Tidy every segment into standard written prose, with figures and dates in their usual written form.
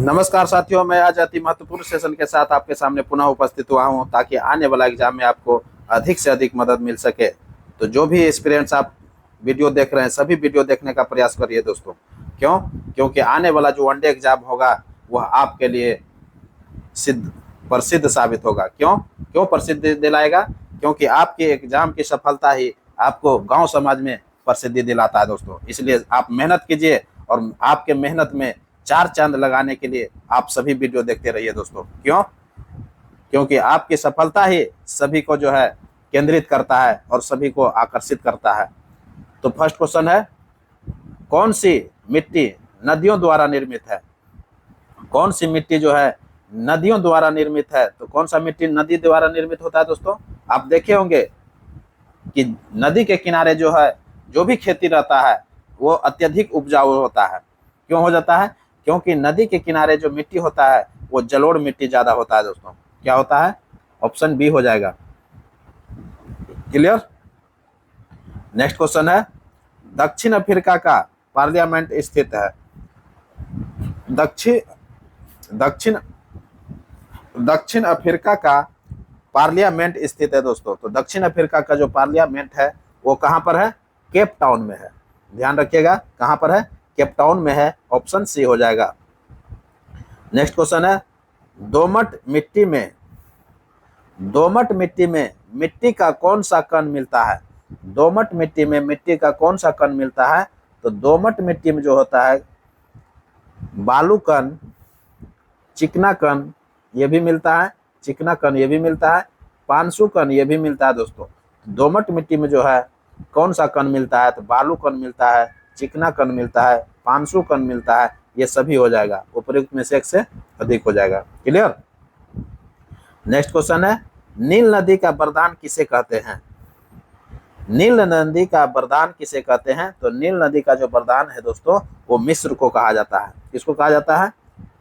नमस्कार साथियों, मैं आज अति महत्वपूर्ण सेशन के साथ आपके सामने पुनः उपस्थित हुआ हूं ताकि आने वाला एग्जाम में आपको अधिक से अधिक मदद मिल सके। तो जो भी एस्पिरेंट्स आप वीडियो देख रहे हैं, सभी वीडियो देखने का प्रयास करिए दोस्तों। क्यों? क्योंकि आने वाला जो वनडे एग्जाम होगा वह आपके लिए प्रसिद्ध साबित होगा। क्यों क्यों प्रसिद्ध दिलाएगा? क्योंकि आपके एग्जाम की सफलता ही आपको गाँव समाज में प्रसिद्धि दिलाता है दोस्तों। इसलिए आप मेहनत कीजिए और आपके मेहनत में चार चांद लगाने के लिए आप सभी वीडियो देखते रहिए दोस्तों। क्यों? क्योंकि आपकी सफलता ही सभी को जो है केंद्रित करता है और सभी को आकर्षित करता है। तो फर्स्ट क्वेश्चन है, कौन सी मिट्टी नदियों द्वारा निर्मित है? कौन सी मिट्टी जो है नदियों द्वारा निर्मित है? तो कौन सा मिट्टी नदी द्वारा निर्मित होता है दोस्तों? आप देखे होंगे कि नदी के किनारे जो है जो भी खेती रहता है वो अत्यधिक उपजाऊ होता है। क्यों हो जाता है? क्योंकि नदी के किनारे जो मिट्टी होता है वो जलोढ़ मिट्टी ज्यादा होता है दोस्तों। क्या होता है? ऑप्शन बी हो जाएगा। क्लियर? नेक्स्ट क्वेश्चन है, दक्षिण अफ्रीका का पार्लियामेंट स्थित है। दक्षिण अफ्रीका का पार्लियामेंट स्थित है दोस्तों। तो दक्षिण अफ्रीका का जो पार्लियामेंट है वो कहां पर है? केप टाउन में है। ध्यान रखिएगा, कहां पर है? केप टाउन में है। ऑप्शन सी हो जाएगा। नेक्स्ट क्वेश्चन है, दोमट मिट्टी में मिट्टी का कौन सा कण मिलता है? दोमट मिट्टी में मिट्टी का कौन सा कण मिलता है? तो दोमट मिट्टी में जो होता है बालू कण, चिकना कण ये भी मिलता है, चिकना कण ये भी मिलता है, पानसु कण ये भी मिलता है दोस्तों। दोमट मिट्टी में जो है कौन सा कण मिलता है? तो बालू कण मिलता है, चिकना कण मिलता है, पानसु कण मिलता है। ये सभी हो जाएगा, उपयुक्त में से एक से अधिक हो जाएगा। क्लियर? नेक्स्ट क्वेश्चन है, नील नदी का वरदान किसे कहते हैं? नील नदी का वरदान किसे कहते हैं? तो नील नदी का जो वरदान है दोस्तों वो मिस्र को कहा जाता है। किसको कहा जाता है?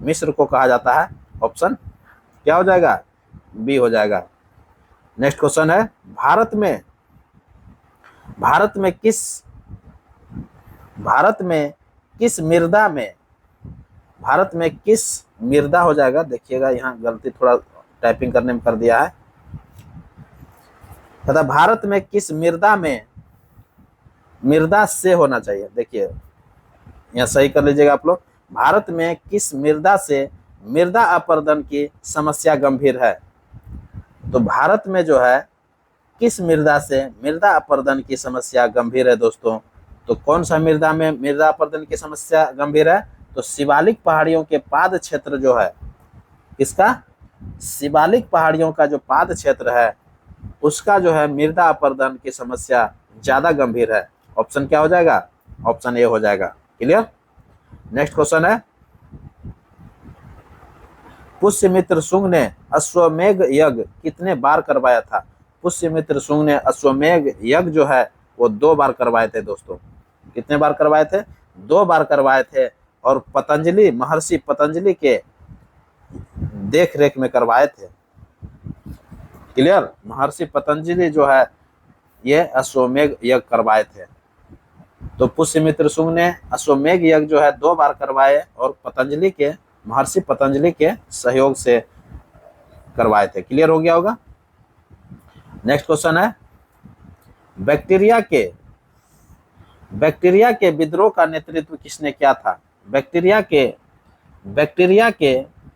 मिस्र को कहा जाता है। ऑप्शन क्या हो जाएगा? बी हो जाएगा। नेक्स्ट क्वेश्चन है, भारत में किस मृदा हो जाएगा? देखिएगा, यहाँ गलती थोड़ा टाइपिंग करने में कर दिया है। तथा भारत में किस मृदा से होना चाहिए? देखिए यहाँ सही कर लीजिएगा आप लोग। भारत में किस मृदा से मृदा अपरदन की समस्या गंभीर है? तो भारत में जो है किस मृदा से मृदा अपरदन की समस्या गंभीर है दोस्तों? तो कौन सा मृदा में मृदा अपरदन की समस्या गंभीर है? तो शिवालिक पहाड़ियों के पाद क्षेत्र जो है, इसका शिवालिक पहाड़ियों का जो पाद क्षेत्र है उसका जो है मृदा अपरदन की समस्या ज्यादा गंभीर है। ऑप्शन क्या हो जाएगा? ऑप्शन ए हो जाएगा। क्लियर? नेक्स्ट क्वेश्चन है, पुष्यमित्र शुंग ने अश्वमेध यज्ञ कितने बार करवाया था? पुष्यमित्र शुंग ने अश्वमेध यज्ञ जो है वो 2 बार करवाए थे दोस्तों। कितने बार करवाए थे? 2 बार करवाए थे। और महर्षि पतंजलि के देख रेख में करवाए थे। क्लियर? महर्षि पतंजलि जो है ये अश्वमेध यज्ञ करवाए थे। तो पुष्यमित्र शुंग ने अश्वमेध यज्ञ जो है 2 बार करवाए और महर्षि पतंजलि के सहयोग से करवाए थे। क्लियर हो गया होगा। नेक्स्ट क्वेश्चन है, बैक्टीरिया के विद्रोह का नेतृत्व किसने किया था? बैक्टीरिया के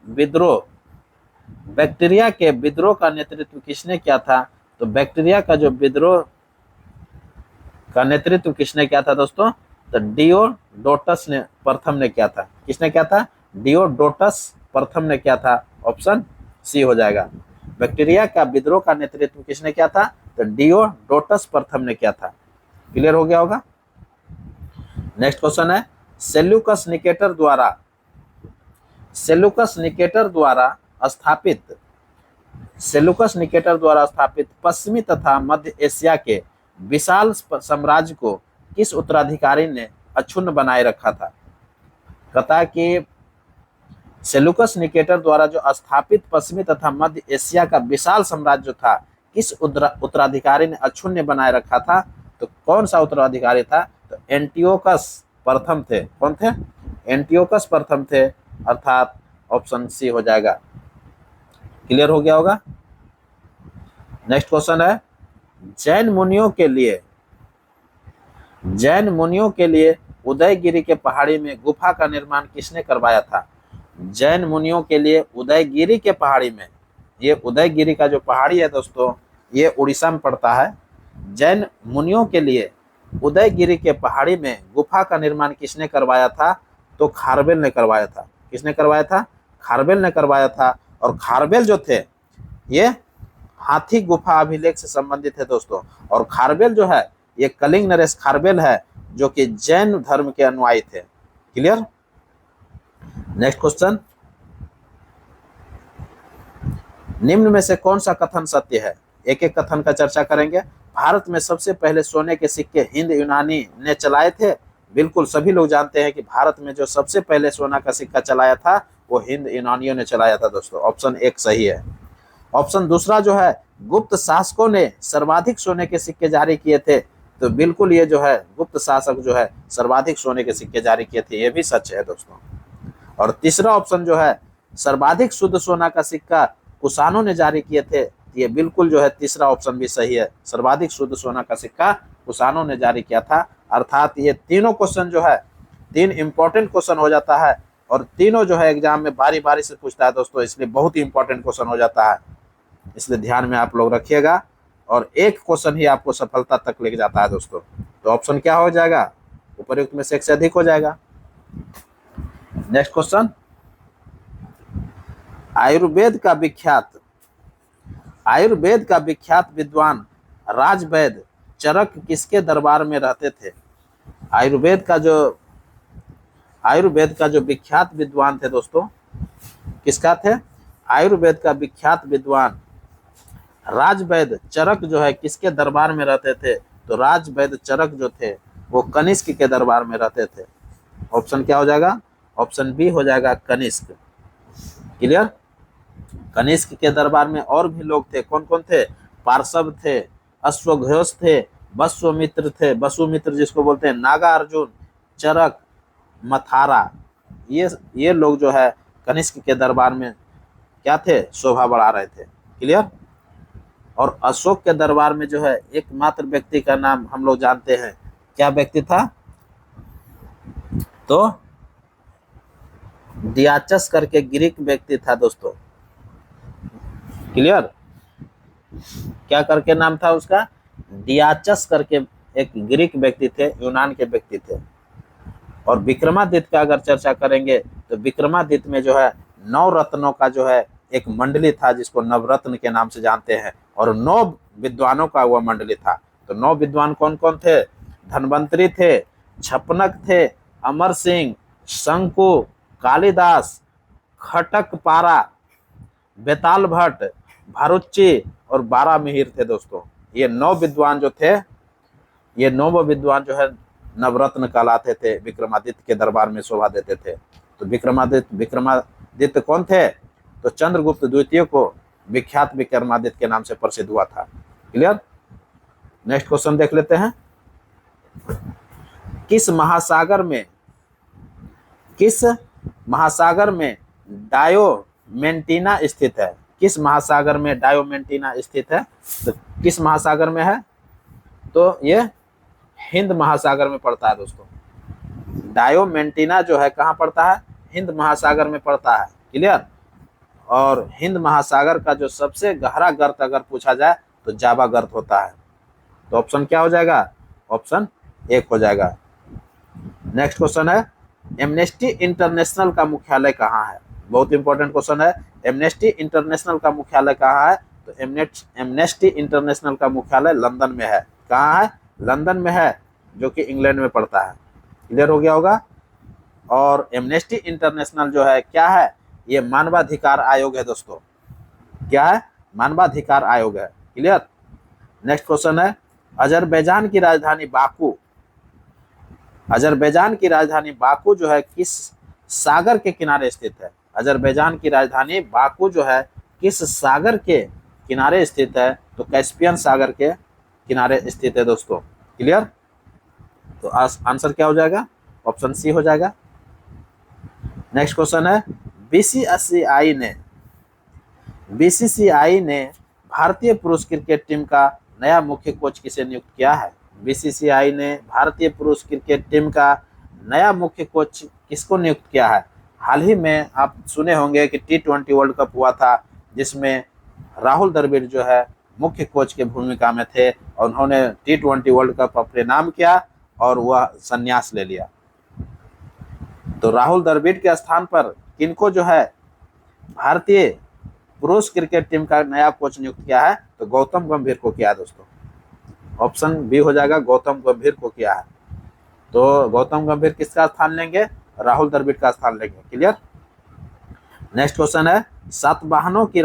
विद्रोह का नेतृत्व किसने किया था? तो बैक्टीरिया का जो विद्रोह का नेतृत्व किसने किया था दोस्तों? तो डियोडोटस ने प्रथम ने किया था। किसने किया था? डियोडोटस प्रथम ने किया था। ऑप्शन सी हो जाएगा। बैक्टीरिया का विद्रोह का नेतृत्व किसने किया था? तो डियोडोटस प्रथम ने किया था। क्लियर हो गया होगा। नेक्स्ट क्वेश्चन है, सेल्यूकस निकेटर द्वारा स्थापित पश्चिमी तथा मध्य एशिया के विशाल साम्राज्य को किस उत्तराधिकारी ने अक्षुण्ण बनाए रखा था? कहता है कि सेल्यूकस निकेटर द्वारा जो स्थापित पश्चिमी तथा मध्य एशिया का विशाल साम्राज्य था, किस उत्तराधिकारी ने अक्षुण्ण बनाए रखा था? तो कौन सा उत्तराधिकारी था? तो एंटियोकस प्रथम थे। कौन थे? एंटियोकस प्रथम थे, अर्थात ऑप्शन सी हो जाएगा। क्लियर हो गया होगा। नेक्स्ट क्वेश्चन है, जैन मुनियों के लिए उदयगिरी के पहाड़ी में गुफा का निर्माण किसने करवाया था? जैन मुनियों के लिए उदयगिरी के पहाड़ी में, ये उदयगिरी का जो पहाड़ी है दोस्तों, ये उड़ीसा में पड़ता है। जैन मुनियों के लिए उदयगिरी के पहाड़ी में गुफा का निर्माण किसने करवाया था? तो खारवेल ने करवाया था। किसने करवाया था? खारवेल ने करवाया था। और खारवेल जो थे ये हाथी गुफा अभिलेख से संबंधित है दोस्तों। और खारवेल जो है ये कलिंग नरेश खारवेल है, जो कि जैन धर्म के अनुयायी थे। क्लियर। नेक्स्ट क्वेश्चन, निम्न में से कौन सा कथन सत्य है? एक एक कथन का चर्चा करेंगे। भारत में सबसे पहले सोने के सिक्के हिंद यूनानी ने चलाए थे। बिल्कुल सभी लोग जानते हैं कि भारत में जो सबसे पहले सोना का सिक्का चलाया था वो हिंद यूनानियों ने चलाया था दोस्तों। ऑप्शन एक सही है। ऑप्शन दूसरा जो है, गुप्त शासकों ने सर्वाधिक सोने के सिक्के जारी किए थे। तो बिल्कुल ये जो है गुप्त शासक जो है सर्वाधिक सोने के सिक्के जारी किए थे, ये भी सच है दोस्तों। और तीसरा ऑप्शन जो है, सर्वाधिक शुद्ध सोना का सिक्का कुषाणों ने जारी किए थे। ये बिल्कुल जो है तीसरा ऑप्शन भी सही है, सर्वाधिक शुद्ध सोना का सिक्का कुषाणों ने जारी किया था। अर्थात ये तीनों क्वेश्चन जो है, तीन इंपॉर्टेंट क्वेश्चन हो जाता है और तीनों जो है एग्जाम में बारी बारी से पूछता है दोस्तों, इसलिए बहुत ही इंपॉर्टेंट क्वेश्चन हो जाता है। इसलिए ध्यान में आप लोग रखिएगा और एक क्वेश्चन ही आपको सफलता तक लेके जाता है दोस्तों। तो ऑप्शन क्या हो जाएगा? उपर्युक्त में से एक से अधिक हो जाएगा। नेक्स्ट क्वेश्चन, आयुर्वेद का विख्यात विद्वान राजवैद्य चरक किसके दरबार में रहते थे? आयुर्वेद का जो विख्यात विद्वान थे दोस्तों, किसका थे? आयुर्वेद का विख्यात विद्वान राजवैद्य चरक जो है किसके दरबार में रहते थे? तो राजवैद्य चरक जो थे वो कनिष्क के दरबार में रहते थे। ऑप्शन क्या हो जाएगा? ऑप्शन बी हो जाएगा, कनिष्क। क्लियर। कनिष्क के दरबार में और भी लोग थे। कौन कौन थे? पार्श्व थे, अश्वघोष थे, वसुमित्र जिसको बोलते हैं, नागा अर्जुन, चरक, मथारा, ये लोग जो है कनिष्क के दरबार में क्या थे? शोभा बढ़ा रहे थे। क्लियर। और अशोक के दरबार में जो है एकमात्र व्यक्ति का नाम हम लोग जानते हैं। क्या व्यक्ति था? तो डियाचस करके ग्रीक व्यक्ति था दोस्तों। क्लियर। क्या करके नाम था उसका? डियाचस करके एक ग्रीक व्यक्ति थे, यूनान के व्यक्ति थे। और विक्रमादित्य का अगर चर्चा करेंगे तो विक्रमादित्य में जो है 9 रत्नों का जो है एक मंडली था, जिसको नवरत्न के नाम से जानते हैं। और 9 विद्वानों का वह मंडली था। तो 9 विद्वान कौन कौन थे? धन्वंतरी थे, छपनक थे, अमर सिंह, शंकु, कालिदास, खटकपारा, बेताल भट्ट, भारुच्ची और बारामिहिर थे दोस्तों। ये 9 विद्वान जो थे, ये 9 विद्वान जो है नवरत्न कहलाते थे, विक्रमादित्य के दरबार में शोभा देते थे। तो विक्रमादित्य कौन थे? तो चंद्रगुप्त द्वितीय को विख्यात विक्रमादित्य के नाम से प्रसिद्ध हुआ था। क्लियर। नेक्स्ट क्वेश्चन देख लेते हैं। किस महासागर में डायोमेंटिना स्थित है? किस महासागर में डायोमेंटिना स्थित है? तो किस महासागर में है? तो ये हिंद महासागर में पड़ता है दोस्तों। डायोमेंटिना जो है कहाँ पड़ता है? हिंद महासागर में पड़ता है। क्लियर। और हिंद महासागर का जो सबसे गहरा गर्त अगर पूछा जाए तो जावा गर्त होता है। तो ऑप्शन क्या हो जाएगा? ऑप्शन एक हो जाएगा। नेक्स्ट क्वेश्चन है, एमनेस्टी इंटरनेशनल का मुख्यालय कहाँ है? बहुत इंपॉर्टेंट क्वेश्चन है। एमनेस्टी इंटरनेशनल का मुख्यालय कहाँ है? तो एमनेस्टी इंटरनेशनल का मुख्यालय लंदन में है। कहाँ है? लंदन में है, जो कि इंग्लैंड में पड़ता है। क्लियर हो गया होगा। और एमनेस्टी इंटरनेशनल जो है क्या है? ये मानवाधिकार आयोग है दोस्तों। क्या है? मानवाधिकार आयोग है। क्लियर। नेक्स्ट क्वेश्चन है, अजरबैजान की राजधानी बाकू जो है किस सागर के किनारे स्थित है? अजरबैजान की राजधानी बाकू जो है किस सागर के किनारे स्थित है? तो कैस्पियन सागर के किनारे स्थित है दोस्तों। क्लियर। तो आंसर क्या हो जाएगा? ऑप्शन सी हो जाएगा। नेक्स्ट क्वेश्चन है, बीसीसीआई ने बीसीसीआई ने भारतीय पुरुष क्रिकेट टीम का नया मुख्य कोच किसे नियुक्त किया है? बीसीसीआई ने भारतीय पुरुष क्रिकेट टीम का नया मुख्य कोच किसको नियुक्त किया है? हाल ही में आप सुने होंगे कि T20 वर्ल्ड कप हुआ था, जिसमें राहुल द्रविड़ जो है मुख्य कोच की भूमिका में थे और उन्होंने T20 वर्ल्ड कप अपने नाम किया और वह संन्यास ले लिया। तो राहुल द्रविड़ के स्थान पर किनको जो है भारतीय पुरुष क्रिकेट टीम का नया कोच नियुक्त किया है? तो गौतम गंभीर को किया है दोस्तों। ऑप्शन बी हो जाएगा, गौतम गंभीर को किया है। तो गौतम गंभीर किसका स्थान लेंगे? राहुल द्रविड़ का स्थान लेंगे। क्लियर। नेक्स्ट क्वेश्चन है, सातवाहनों की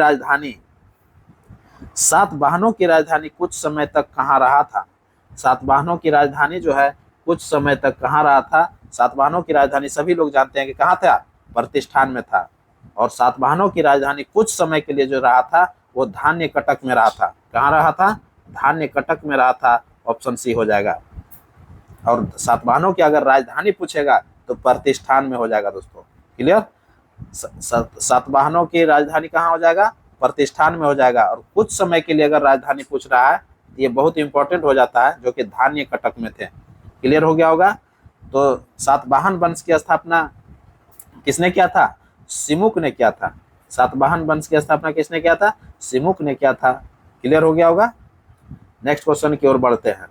राजधानी कुछ समय तक कहाँ रहा था? सातवाहनों की राजधानी जो है कुछ समय तक कहाँ रहा था? सातवाहनों की राजधानी सभी लोग जानते हैं कि कहाँ था? प्रतिष्ठान में था। और सातवाहनों की राजधानी कुछ समय के लिए जो रहा था वो धान्य कटक में रहा था। कहाँ रहा था? धान्य कटक में रहा था। ऑप्शन सी हो जाएगा। और सातवाहनों की अगर राजधानी पूछेगा तो प्रतिष्ठान में हो जाएगा दोस्तों। क्लियर। सातवाहनों की राजधानी कहाँ हो जाएगा? प्रतिष्ठान में हो जाएगा। और कुछ समय के लिए अगर राजधानी पूछ रहा है तो ये बहुत इंपॉर्टेंट हो जाता है, जो कि धान्य कटक में थे। क्लियर हो गया होगा। तो सातवाहन वंश की स्थापना किसने किया था? सिमुक ने किया था। सातवाहन वंश की स्थापना किसने किया था? सिमुक ने किया था। क्लियर हो गया होगा। नेक्स्ट क्वेश्चन की ओर बढ़ते हैं।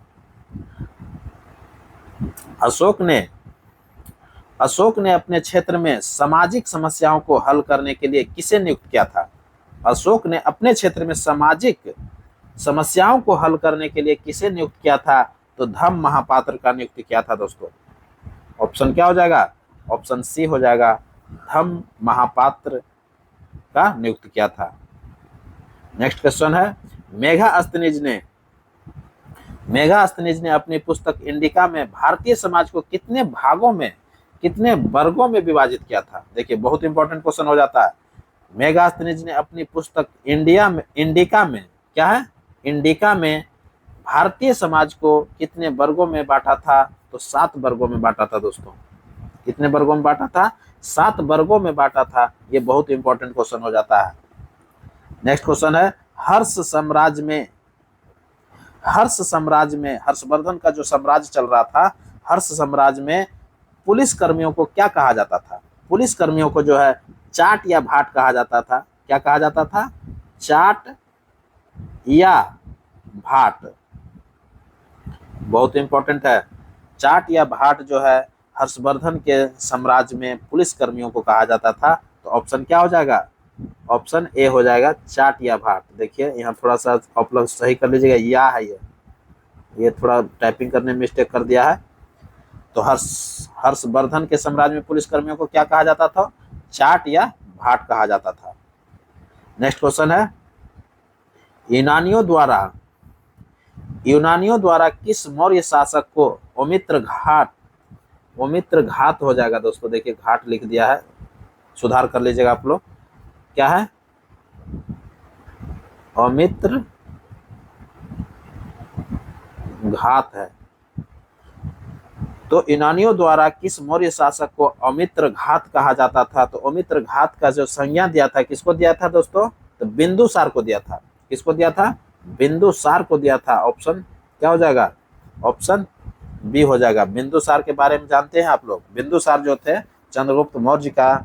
अशोक ने अपने क्षेत्र में सामाजिक समस्याओं को हल करने के लिए किसे नियुक्त किया था? अशोक ने अपने क्षेत्र में सामाजिक समस्याओं को हल करने के लिए किसे नियुक्त किया था? तो धम्म महापात्र का नियुक्त किया था दोस्तों। ऑप्शन क्या हो जाएगा? ऑप्शन सी हो जाएगा, धम्म महापात्र का नियुक्त किया था। नेक्स्ट क्वेश्चन है, मेघा अस्तिनिज ने अपनी पुस्तक इंडिका में भारतीय समाज को कितने वर्गों में विभाजित किया था? देखिए बहुत इंपॉर्टेंट क्वेश्चन हो जाता है। मेघा अस्तिनिज ने अपनी पुस्तक इंडिका में भारतीय समाज को कितने वर्गों में बांटा था? तो 7 वर्गों में बांटा था दोस्तों। कितने वर्गों में बांटा था? 7 वर्गों में बांटा था। ये बहुत इंपॉर्टेंट क्वेश्चन हो जाता है। नेक्स्ट क्वेश्चन है, हर्षवर्धन का जो साम्राज्य चल रहा था, हर्ष साम्राज्य में पुलिस कर्मियों को क्या कहा जाता था? पुलिस कर्मियों को जो है चाट या भाट कहा जाता था। क्या कहा जाता था? चाट या भाट। बहुत इंपॉर्टेंट है। चाट या भाट जो है हर्षवर्धन के साम्राज्य में पुलिस कर्मियों को कहा जाता था। तो ऑप्शन क्या हो जाएगा? ऑप्शन ए हो जाएगा, चाट या भाट। देखिए यहाँ थोड़ा सा आप लोग सही कर लीजिएगा, या है ये थोड़ा टाइपिंग करने में मिस्टेक कर दिया है। तो हर्षवर्धन के साम्राज्य में पुलिस कर्मियों को क्या कहा जाता था? चाट या भाट कहा जाता था। नेक्स्ट क्वेश्चन है, यूनानियों द्वारा किस मौर्य शासक को ओमित्र घात हो जाएगा दोस्तों। देखिए घाट लिख दिया है, सुधार कर लीजिएगा आप लोग। क्या है? ओमित्र घात है। तो यूनानियों द्वारा किस मौर्य शासक को ओमित्र घात कहा जाता था? तो ओमित्र घात का जो संज्ञा दिया था, किसको दिया था दोस्तों? तो बिंदुसार को दिया था। किसको दिया था? बिंदुसार को दिया था। ऑप्शन क्या हो जाएगा? ऑप्शन बी हो जाएगा। बिंदुसार के बारे में जानते हैं आप लोग। बिंदुसार जो थे चंद्रगुप्त मौर्य का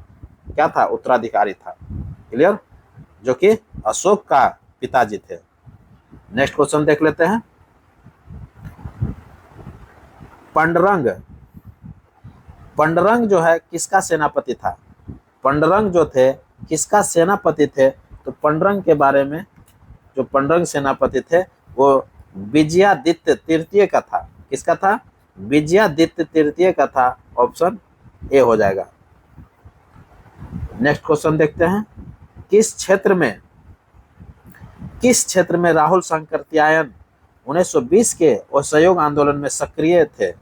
क्या था? उत्तराधिकारी था। क्लियर। जो कि अशोक का पिताजी थे। नेक्स्ट क्वेश्चन देख लेते हैं। पंडरंग जो है किसका सेनापति था? पंडरंग जो थे किसका सेनापति थे? तो पंडरंग के बारे में, जो पंडरंग सेनापति थे वो विजयादित्य तृतीय का था। किसका था? विजयादित्य तृतीय का था। ऑप्शन ए हो जाएगा। नेक्स्ट क्वेश्चन देखते हैं। किस क्षेत्र में राहुल सांकृत्यायन 1920 के असहयोग आंदोलन में सक्रिय थे?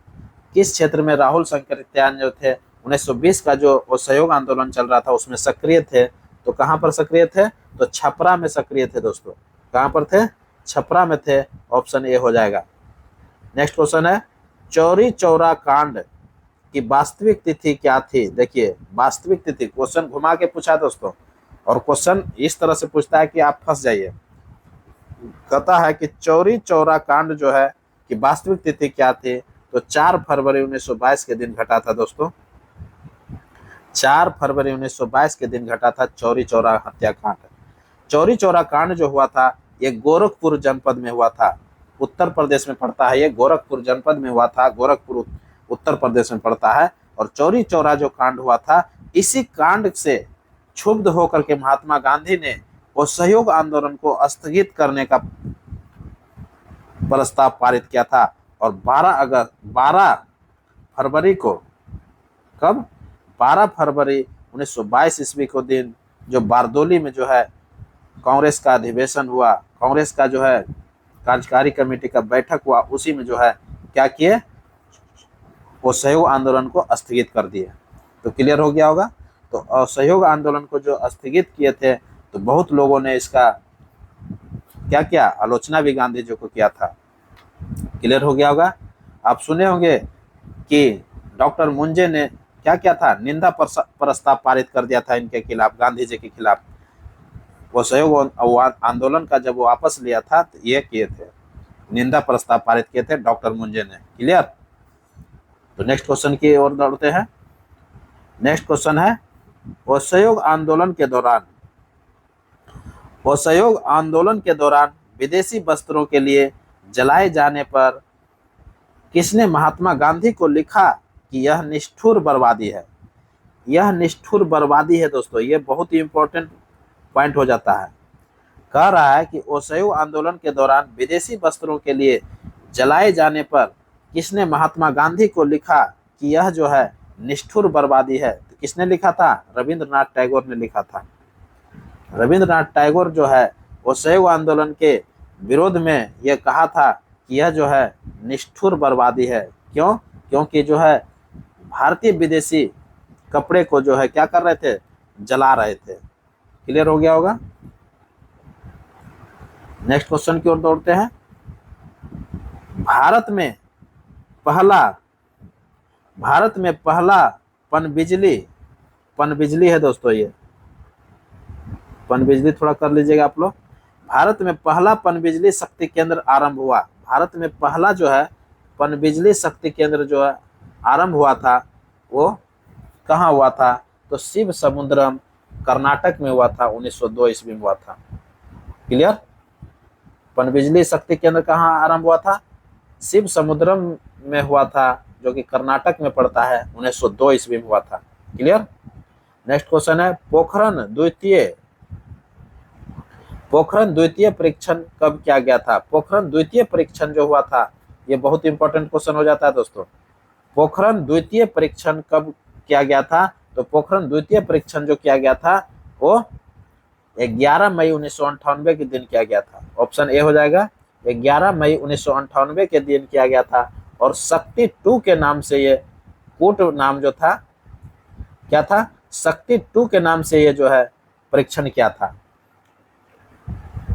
किस क्षेत्र में राहुल सांकृत्यायन जो थे 1920 का जो असहयोग आंदोलन चल रहा था उसमें सक्रिय थे? तो कहां पर सक्रिय थे? तो छपरा में सक्रिय थे दोस्तों। कहां पर थे? छपरा में थे। ऑप्शन ए हो जाएगा। नेक्स्ट क्वेश्चन है, चौरी चौरा कांड कि वास्तविक तिथि क्या थी। देखिए वास्तविक तिथि, क्वेश्चन घुमा के पूछा दोस्तों, और क्वेश्चन इस तरह से पूछता है कि आप फंस जाइए। कहता है कि चौरी चौरा कांड जो है कि वास्तविक तिथि क्या थी, तो 4 फरवरी 1922 के दिन घटा था दोस्तों। 4 फरवरी 1922 के दिन घटा था चौरी चौरा हत्याकांड। चौरी चौरा कांड जो हुआ था ये गोरखपुर जनपद में हुआ था, उत्तर प्रदेश में पड़ता है, ये गोरखपुर जनपद में हुआ था, गोरखपुर उत्तर प्रदेश में पड़ता है। और चौरी चौरा जो कांड हुआ था, इसी कांड से क्षुब्ध होकर के महात्मा गांधी ने असहयोग आंदोलन को स्थगित करने का प्रस्ताव पारित किया था। और 12 फरवरी को, कब, 12 फरवरी 1922 ईस्वी को दिन जो बारदोली में जो है कांग्रेस का अधिवेशन हुआ, कांग्रेस का जो है कार्यकारी कमेटी का बैठक हुआ, उसी में जो है क्या किए, वो असहयोग आंदोलन को स्थगित कर दिए। तो क्लियर हो गया होगा। तो असहयोग आंदोलन को जो स्थगित किए थे, तो बहुत लोगों ने इसका क्या किया, आलोचना भी गांधी जी को किया था। क्लियर हो गया होगा। आप सुने होंगे कि डॉक्टर मुंजे ने क्या किया था, निंदा प्रस्ताव पारित कर दिया था इनके खिलाफ, गांधी जी के खिलाफ। वो सहयोग आंदोलन का जब वो वापस लिया था तो ये किए थे, निंदा प्रस्ताव पारित किए थे डॉक्टर मुंजे ने। क्लियर। तो नेक्स्ट क्वेश्चन की ओर दौड़ते हैं। नेक्स्ट क्वेश्चन है, असहयोग आंदोलन के दौरान विदेशी वस्त्रों के लिए जलाए जाने पर किसने महात्मा गांधी को लिखा कि यह निष्ठुर बर्बादी है। यह निष्ठुर बर्बादी है दोस्तों, ये बहुत ही इंपॉर्टेंट पॉइंट हो जाता है। कह रहा है कि असहयोग आंदोलन के दौरान विदेशी वस्त्रों के लिए जलाए जाने पर किसने महात्मा गांधी को लिखा कि यह जो है निष्ठुर बर्बादी है। तो किसने लिखा था, रविंद्रनाथ टैगोर ने लिखा था। रविंद्रनाथ टैगोर जो है असहयोग आंदोलन के विरोध में यह कहा था कि यह जो है निष्ठुर बर्बादी है। क्यों? क्योंकि जो है भारतीय विदेशी कपड़े को जो है क्या कर रहे थे, जला रहे थे। क्लियर हो गया होगा। नेक्स्ट क्वेश्चन की ओर दौड़ते हैं। भारत में पहला पनबिजली है दोस्तों, ये पनबिजली थोड़ा कर लीजिएगा आप लोग। भारत में पहला पनबिजली शक्ति केंद्र आरंभ हुआ। भारत में पहला जो है पनबिजली शक्ति केंद्र जो है आरंभ हुआ था, वो कहाँ हुआ था, तो शिव समुद्रम कर्नाटक में हुआ था, 1902 ईस्वी में हुआ था। क्लियर। पनबिजली शक्ति केंद्र कहाँ आरंभ हुआ था, शिव समुद्रम में हुआ था, जो कि कर्नाटक में पड़ता है, 1902 ईस्वी में हुआ था। क्लियर। नेक्स्ट क्वेश्चन है, पोखरण द्वितीय परीक्षण कब किया गया था। पोखरण द्वितीय परीक्षण जो हुआ था, ये बहुत इंपॉर्टेंट क्वेश्चन हो जाता है दोस्तों। पोखरण द्वितीय परीक्षण कब किया गया था, तो पोखरण द्वितीय परीक्षण जो किया गया था वो 11 मई 1998 के दिन किया गया था। ऑप्शन ए हो जाएगा, 11 मई 1998 के दिन किया गया था। और शक्ति 2 के नाम से ये कूट नाम जो था, क्या था, शक्ति 2 के नाम से ये जो है परीक्षण किया था।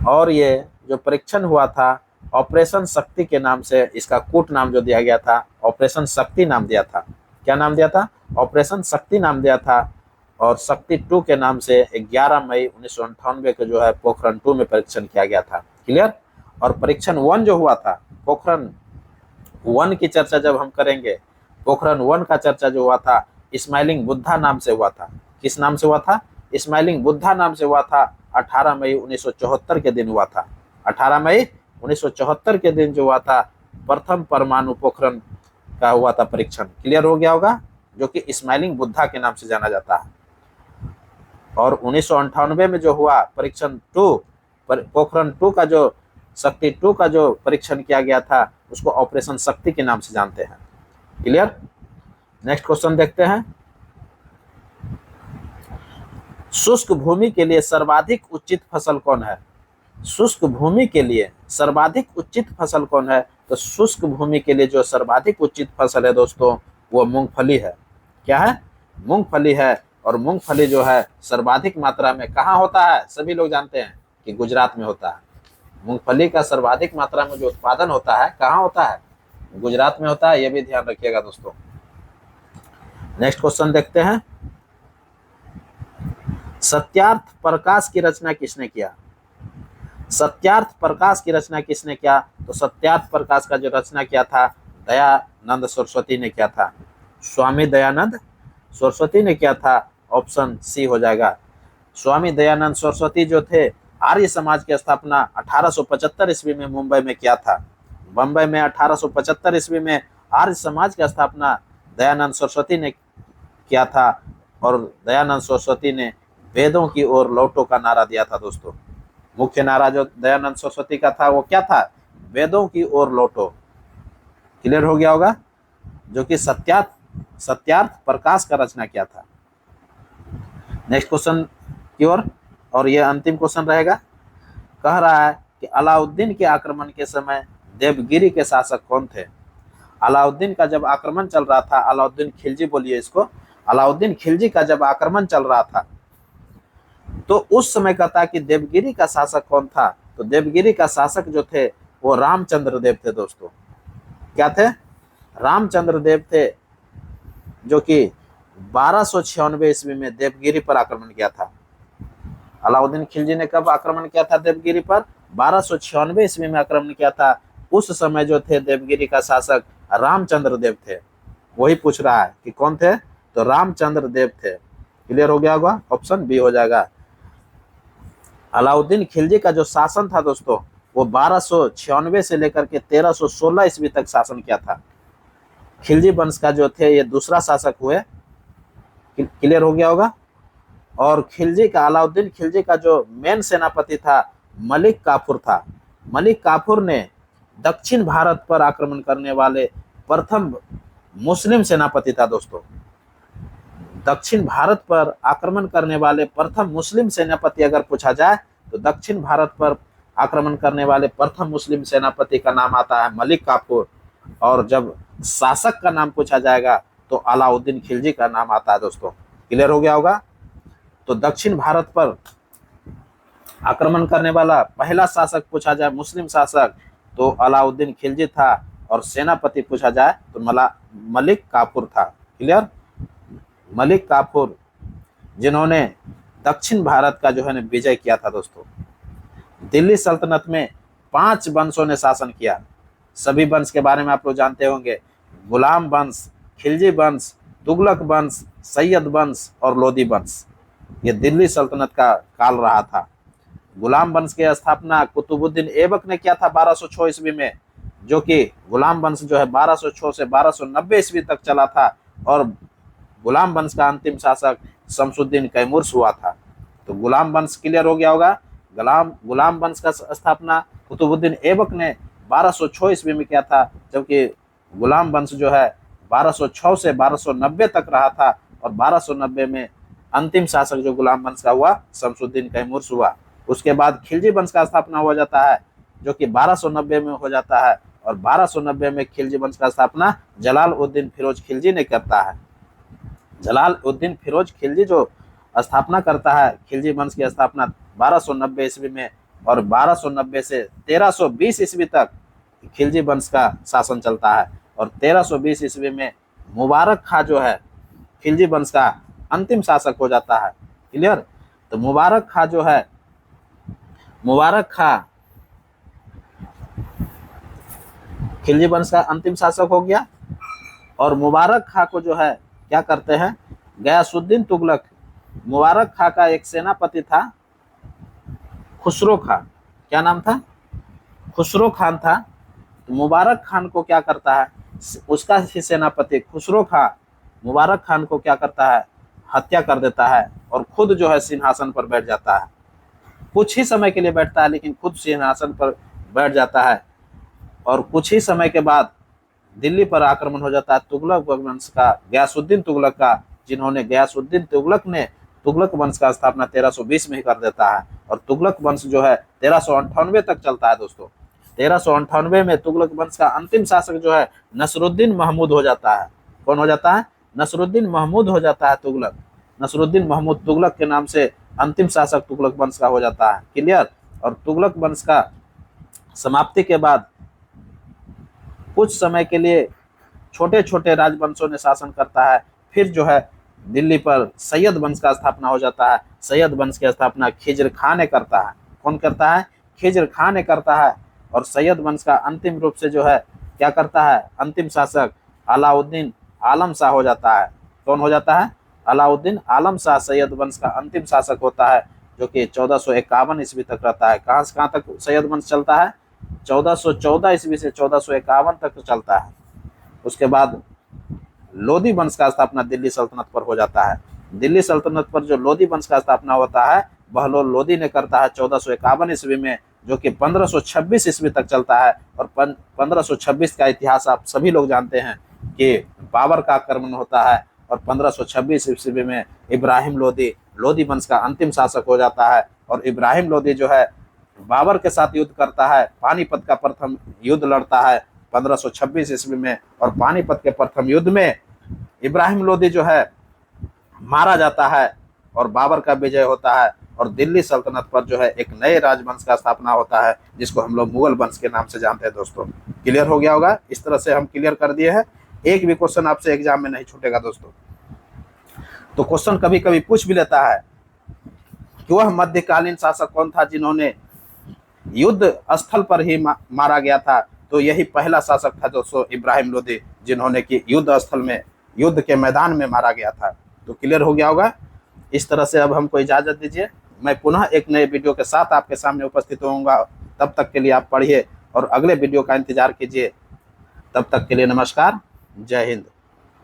और ये जो परीक्षण हुआ था ऑपरेशन शक्ति के नाम से, इसका कूट नाम जो दिया गया था ऑपरेशन शक्ति नाम दिया था। क्या नाम दिया था, ऑपरेशन शक्ति नाम दिया था। और शक्ति 2 के नाम से 11 मई 1998 को जो है पोखरण 2 में परीक्षण किया गया था। क्लियर। और परीक्षण 1 जो हुआ था, पोखरण 1 की चर्चा जब हम करेंगे, पोखरण 1 का चर्चा जो हुआ था स्माइलिंग बुद्धा नाम से हुआ था। किस नाम से हुआ था, स्माइलिंग बुद्धा नाम से हुआ था। 18 मई 1974 के दिन हुआ था। 18 मई 1974 के दिन जो हुआ था प्रथम परमाणु पोखरण का हुआ था परीक्षण। क्लियर हो गया होगा, जो कि स्माइलिंग बुद्धा के नाम से जाना जाता है। और 1998 में जो हुआ परीक्षण 2, पोखरण 2 का जो शक्ति 2 का जो परीक्षण किया गया था, उसको ऑपरेशन शक्ति के नाम से जानते हैं। क्लियर। नेक्स्ट क्वेश्चन देखते हैं। शुष्क भूमि के लिए सर्वाधिक उचित फसल कौन है। शुष्क भूमि के लिए सर्वाधिक उचित फसल कौन है, तो शुष्क भूमि के लिए जो सर्वाधिक उचित फसल है दोस्तों, वो मूंगफली है। क्या है, मूंगफली है। और मूंगफली जो है सर्वाधिक मात्रा में कहाँ होता है, सभी लोग जानते हैं कि गुजरात में होता है। मूंगफली का सर्वाधिक मात्रा में जो उत्पादन होता है कहाँ होता है, गुजरात में होता है। ये भी ध्यान रखिएगा दोस्तों। नेक्स्ट क्वेश्चन देखते हैं। सत्यार्थ प्रकाश की रचना किसने किया? सत्यार्थ प्रकाश की रचना किसने किया? तो सत्यार्थ प्रकाश का जो रचना किया था दयानंद सरस्वती ने किया था। स्वामी दयानंद सरस्वती ने किया था। ऑप्शन सी हो जाएगा। स्वामी दयानंद सरस्वती जो थे आर्य समाज की स्थापना 1875 ईस्वी में मुंबई में किया था। बम्बई में 1875 ईस्वी में आर्य समाज की स्थापना दयानंद सरस्वती ने किया था। और दयानंद सरस्वती ने वेदों की ओर लौटो का नारा दिया था दोस्तों। मुख्य नारा जो दयानंद सरस्वती का था वो क्या था? वेदों की ओर लौटो। क्लियर हो गया होगा। जो कि सत्यार्थ प्रकाश का रचना किया था। नेक्स्ट क्वेश्चन की ओर, और ये अंतिम क्वेश्चन रहेगा। कह रहा है कि अलाउद्दीन के आक्रमण के समय देवगिरी के शासक कौन थे? अलाउद्दीन का जब आक्रमण चल रहा था, अलाउद्दीन खिलजी बोलिए इसको, अलाउद्दीन खिलजी का जब आक्रमण चल रहा था तो उस समय का था कि देवगिरी का शासक कौन था? तो देवगिरी का शासक जो थे वो रामचंद्र देव थे दोस्तों। क्या थे? रामचंद्र देव थे, जो कि 1296 ईस्वी में देवगिरी पर आक्रमण किया था। अलाउद्दीन खिलजी ने कब आक्रमण किया था देवगिरी पर? 1296 ईस्वी में आक्रमण किया था। उस समय जो थे देवगिरी का शासक रामचंद्र देव थे। वही पूछ रहा है कि कौन थे? तो रामचंद्र देव थे। क्लियर हो गया होगा। ऑप्शन बी हो जाएगा। अलाउद्दीन खिलजी का जो शासन था दोस्तों वो 1296 से लेकर के 1316 ईस्वी तक शासन किया था। खिलजी वंश का जो थे ये दूसरा शासक हुए। क्लियर हो गया होगा। और खिलजी का, अलाउद्दीन खिलजी का जो मेन सेनापति था मलिक काफूर था। मलिक काफूर ने दक्षिण भारत पर आक्रमण करने वाले प्रथम मुस्लिम सेनापति था दोस्तों। दक्षिण भारत पर आक्रमण करने वाले प्रथम मुस्लिम सेनापति अगर पूछा जाए तो दक्षिण भारत पर आक्रमण करने वाले प्रथम मुस्लिम सेनापति का नाम आता है मलिक काफूर। और जब शासक का नाम पूछा जाएगा तो अलाउद्दीन खिलजी का नाम आता है दोस्तों। क्लियर हो गया होगा। तो दक्षिण भारत पर आक्रमण करने वाला पहला शासक पूछा जाए मुस्लिम शासक तो अलाउद्दीन खिलजी था। और सेनापति पूछा जाए तो मलिक काफूर था। क्लियर। मलिक काफूर जिन्होंने दक्षिण भारत का जो है विजय किया था दोस्तों। दिल्ली सल्तनत में 5 वंशों ने शासन किया। सभी वंश के बारे में आप लोग जानते होंगे। गुलाम वंश, खिलजी वंश, तुगलक वंश, सैयद वंश और लोदी वंश। ये दिल्ली सल्तनत का काल रहा था। गुलाम वंश की स्थापना कुतुबुद्दीन ऐबक ने किया था 1206 ईस्वी में, जो कि गुलाम वंश जो है 1206 से 1290 ईस्वी तक चला था। और गुलाम वंश का अंतिम शासक शमसुद्दीन कैमूर हुआ था। तो गुलाम वंश क्लियर हो गया होगा। गुलाम वंश का स्थापना कुतुबुद्दीन ऐबक ने 1206 ईस्वी में किया था, जबकि गुलाम वंश जो है 1206 से 1290 तक रहा था। और 1290 में अंतिम शासक जो गुलाम वंश का हुआ शमसुद्दीन कैमूर हुआ। उसके बाद खिलजी वंश का स्थापना हो जाता है, जो कि 1290 में हो जाता है। और 1290 में खिलजी वंश का स्थापना जलालुद्दीन फिरोज खिलजी ने करता है। जलालुद्दीन फिरोज खिलजी जो स्थापना करता है, खिलजी वंश की स्थापना 1290 ईस्वी में। और 1290 से 1320 ईस्वी तक खिलजी वंश का शासन चलता है। और 1320 ईस्वी में मुबारक खां जो है खिलजी वंश का अंतिम शासक हो जाता है। क्लियर। तो मुबारक खां जो है, मुबारक खां खिलजी वंश का अंतिम शासक हो गया। और मुबारक खां को जो है क्या करते हैं, गयासुद्दीन तुगलक, मुबारक खां का एक सेनापति था खुसरो खां। क्या नाम था? खुसरो खान था। तो मुबारक खान को क्या करता है, उसका ही सेनापति खुसरो खां मुबारक खान को क्या करता है, हत्या कर देता है। और खुद जो है सिंहासन पर बैठ जाता है। कुछ ही समय के लिए बैठता है, लेकिन खुद सिंहासन पर बैठ जाता है। और कुछ ही समय के बाद दिल्ली पर आक्रमण हो जाता है तुगलक वंश का, गयासुद्दीन तुगलक का, जिन्होंने गयासुद्दीन तुगलक ने तुगलक वंश का स्थापना 1320 में ही कर देता है। और तुगलक वंश जो है 1398 तक चलता है दोस्तों। 1398 में तुगलक वंश का अंतिम शासक जो है नसरुद्दीन महमूद हो जाता है। कौन हो जाता है? नसरुद्दीन महमूद हो जाता है तुगलक। नसरुद्दीन महमूद तुगलक के नाम से अंतिम शासक तुगलक वंश का हो जाता है। क्लियर। और तुगलक वंश का समाप्ति के बाद कुछ समय के लिए छोटे छोटे राजवंशों ने शासन करता है। फिर जो है दिल्ली पर सैयद वंश का स्थापना हो जाता है। सैयद वंश की स्थापना खिज्र खां ने करता है। कौन करता है? खिज्र खां ने करता है। और सैयद वंश का अंतिम रूप से जो है क्या करता है? अंतिम शासक अलाउद्दीन आलम शाह हो जाता है। कौन हो जाता है? अलाउद्दीन आलम शाह सैयद वंश का अंतिम शासक होता है, जो कि 1451 ईस्वी तक रहता है। कहाँ से कहाँ तक सैयद वंश चलता है? 1414 ईस्वी से 1451 तक चलता है। उसके बाद लोधी वंश का स्थापना दिल्ली सल्तनत पर हो जाता है। दिल्ली सल्तनत पर जो लोधी वंश का स्थापना होता है बहलोल लोधी ने करता है 1451 ईस्वी में, जो कि 1526 ईस्वी तक चलता है। और 1526 का इतिहास आप सभी लोग जानते हैं कि बाबर का आक्रमण होता है, और 1526 ईस्वी में इब्राहिम लोधी लोधी वंश का अंतिम शासक हो जाता है। और इब्राहिम लोधी जो है बाबर के साथ युद्ध करता है, पानीपत का प्रथम युद्ध लड़ता है 1526 ईस्वी में। और पानीपत के प्रथम युद्ध में इब्राहिम लोधी जो है मारा जाता है और बाबर का विजय होता है, और दिल्ली सल्तनत पर जो है एक नए राजवंश का स्थापना होता है, जिसको हम लोग मुगल वंश के नाम से जानते हैं। दोस्तों क्लियर हो गया होगा? इस तरह से हम क्लियर कर दिए हैं। एक भी क्वेश्चन आपसे एग्जाम में नहीं छूटेगा दोस्तों। तो क्वेश्चन कभी कभी पूछ भी लेता है कि वह मध्यकालीन शासक कौन था जिन्होंने युद्ध स्थल पर ही मारा गया था? तो यही पहला शासक था दोस्तों, इब्राहिम लोधी, जिन्होंने कि युद्ध स्थल में, युद्ध के मैदान में मारा गया था। तो क्लियर हो गया होगा? इस तरह से अब हमको इजाजत दीजिए। मैं पुनः एक नए वीडियो के साथ आपके सामने उपस्थित होऊंगा। तब तक के लिए आप पढ़िए और अगले वीडियो का इंतजार कीजिए। तब तक के लिए नमस्कार, जय हिंद।